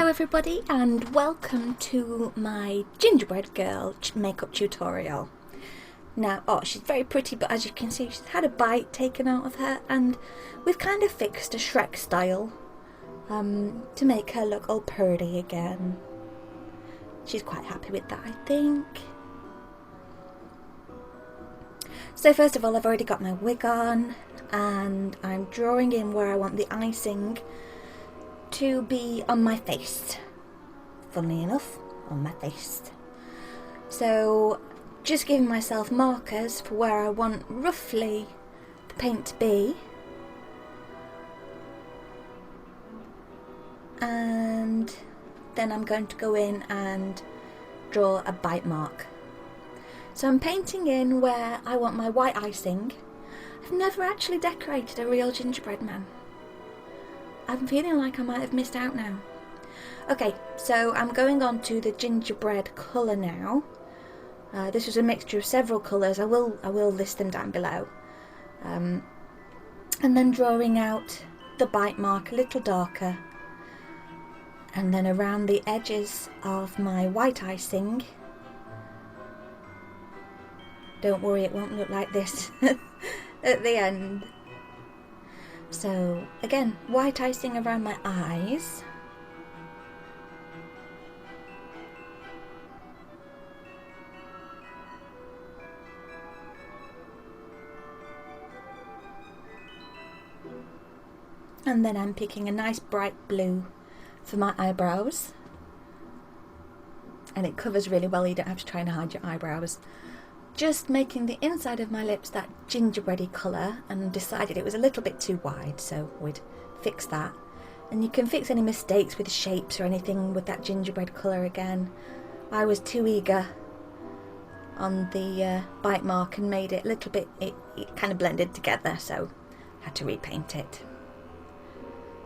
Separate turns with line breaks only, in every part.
Hello everybody and welcome to my gingerbread girl makeup tutorial. Now, she's very pretty, but as you can see she's had a bite taken out of her and we've kind of fixed a Shrek style to make her look all purdy again. She's quite happy with that, I think. So first of all, I've already got my wig on and I'm drawing in where I want the icing to be on my face. Funnily enough, on my face. So just giving myself markers for where I want roughly the paint to be. And then I'm going to go in and draw a bite mark. So I'm painting in where I want my white icing. I've never actually decorated a real gingerbread man. I'm feeling like I might have missed out now. Okay, so I'm going on to the gingerbread colour now. This was a mixture of several colours. I will list them down below. And then drawing out the bite mark a little darker. And then around the edges of my white icing. Don't worry, it won't look like this at the end. So again, white icing around my eyes. And then I'm picking a nice bright blue for my eyebrows. And it covers really well, you don't have to try and hide your eyebrows. Just making the inside of my lips that gingerbready colour, and decided it was a little bit too wide, so we'd fix that. And you can fix any mistakes with shapes or anything with that gingerbread colour again. I was too eager on the bite mark and made it a little bit, it kind of blended together, so I had to repaint it.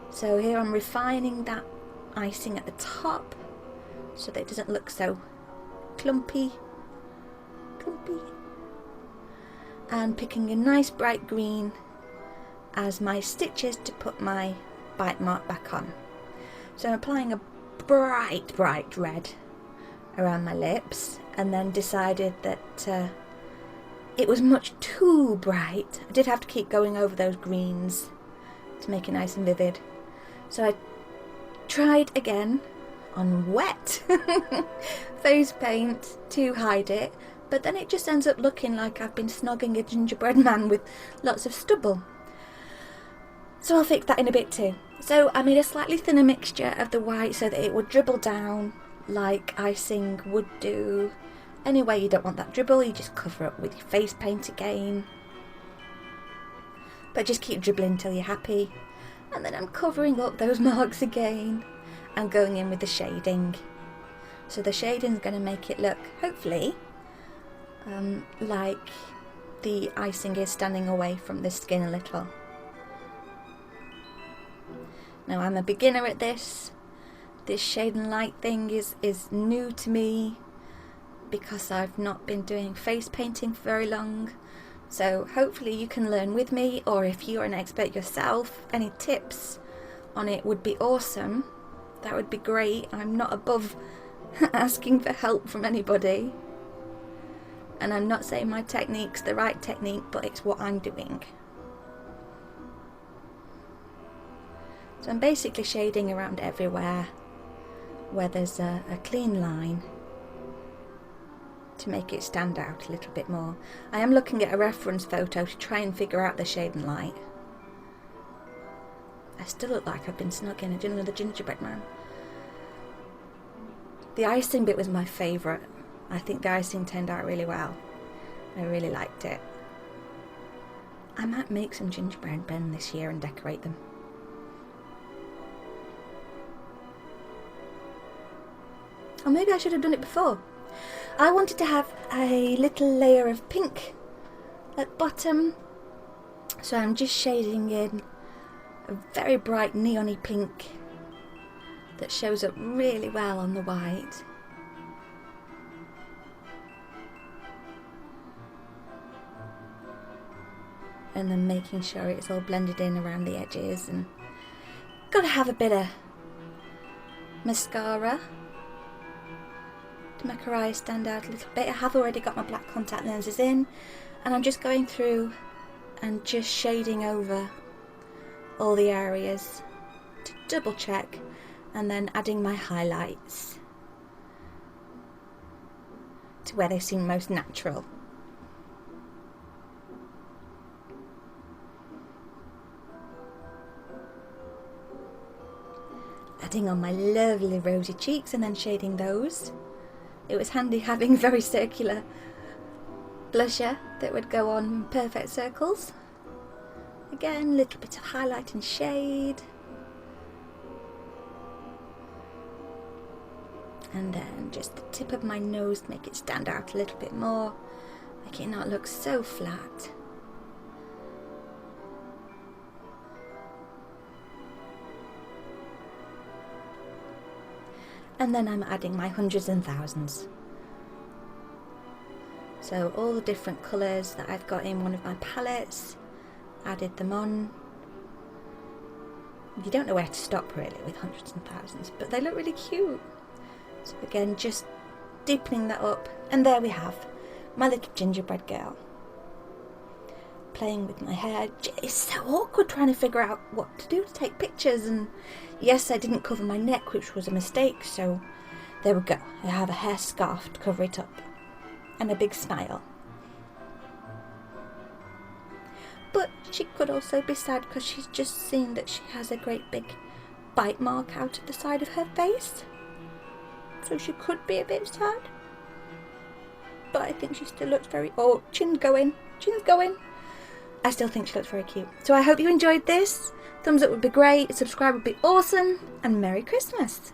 So here I'm refining that icing at the top so that it doesn't look so clumpy. And picking a nice bright green as my stitches to put my bite mark back on. So I'm applying a bright red around my lips, and then decided that it was much too bright. I did have to keep going over those greens to make it nice and vivid. So I tried again on wet face paint to hide it. But then it just ends up looking like I've been snogging a gingerbread man with lots of stubble. So I'll fix that in a bit too. So I made a slightly thinner mixture of the white so that it would dribble down like icing would do. Anyway, you don't want that dribble, you just cover up with your face paint again. But just keep dribbling until you're happy. And then I'm covering up those marks again and going in with the shading. So the shading's going to make it look, hopefully, like the icing is standing away from the skin a little. Now I'm a beginner at this. This shade and light thing is new to me because I've not been doing face painting for very long. So hopefully you can learn with me, or if you're an expert yourself, any tips on it would be awesome. That would be great. I'm not above asking for help from anybody. And I'm not saying my technique's the right technique, but it's what I'm doing. So I'm basically shading around everywhere where there's a clean line to make it stand out a little bit more. I am looking at a reference photo to try and figure out the shade and light. I still look like I've been snugging another gingerbread man. The icing bit was my favourite. I think the icing turned out really well. I really liked it. I might make some gingerbread men this year and decorate them. Or maybe I should have done it before. I wanted to have a little layer of pink at the bottom. So I'm just shading in a very bright neon-y pink that shows up really well on the white. And then making sure it's all blended in around the edges, and gotta have a bit of mascara to make her eyes stand out a little bit. I have already got my black contact lenses in, and I'm just going through and just shading over all the areas to double check, and then adding my highlights to where they seem most natural. Adding on my lovely rosy cheeks and then shading those. It was handy having very circular blusher that would go on perfect circles. Again, a little bit of highlight and shade. And then just the tip of my nose to make it stand out a little bit more, make it not look so flat. And then I'm adding my hundreds and thousands. So all the different colours that I've got in one of my palettes, added them on. You don't know where to stop really with hundreds and thousands, but they look really cute. So again, just deepening that up, and there we have my little gingerbread girl playing with my hair. It's so awkward trying to figure out what to do to take pictures, and yes, I didn't cover my neck, which was a mistake, so there we go. I have a hair scarf to cover it up and a big smile. But she could also be sad because she's just seen that she has a great big bite mark out at the side of her face. So she could be a bit sad. But I think she still looks very... Oh, chin's going. Chin's going. I still think she looks very cute. So I hope you enjoyed this. Thumbs up would be great. Subscribe would be awesome. And Merry Christmas.